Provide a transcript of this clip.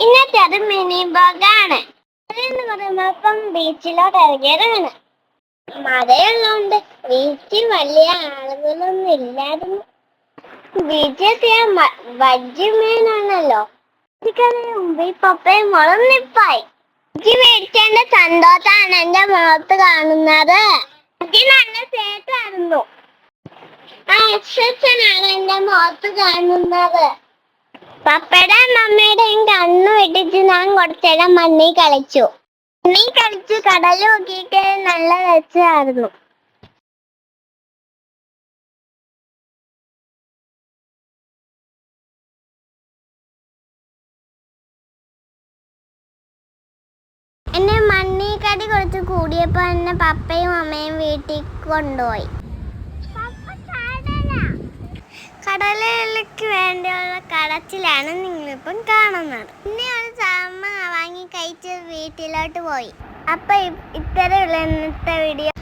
ഇന്നത്തെ അത് മിനി ബ്ലോഗാണ്. എന്ന് പറയുമ്പോൾ ഇപ്പം ബീച്ചിലോട്ട് ഇറങ്ങിയതാണ്. മഴയുള്ളതുകൊണ്ട് ബീച്ചിൽ വലിയ ആളുകളൊന്നും ഇല്ലായിരുന്നു. ബീച്ചെത്തിയ ബജ്ജി മീനാണല്ലോ. മുമ്പ് പപ്പയും മുളം നിപ്പായി ബജ്ജി മേടിച്ചതിന്റെ സന്തോഷാണ് എന്റെ മുഖത്ത് കാണുന്നത്. ബജ്ജി നല്ല സേഫായിരുന്നു. ആ എക്സസനാണ് എന്റെ മുഖത്ത് കാണുന്നത്. പപ്പയുടെയും മമ്മയുടെയും കണ്ണു വെട്ടിച്ച് ഞാൻ കുറച്ചേരം മണ്ണിൽ കളിച്ചു. കടൽ നോക്കിയിട്ട് നല്ല രസമായിരുന്നു. എന്നെ മണ്ണി കടി കുറച്ച് കൂടിയപ്പോ എന്നെ പപ്പയും അമ്മയും വീട്ടിൽ കൊണ്ടുപോയി. കടലിലേക്ക് വേണ്ടിയുള്ള കടച്ചിലാണ് നിങ്ങളിപ്പം കാണുന്നത്. പിന്നെ ഒരു ചാമ വാങ്ങി കഴിച്ച് വീട്ടിലോട്ട് പോയി. അപ്പൊ ഇത്രയുള്ള ഇന്നത്തെ വീഡിയോ.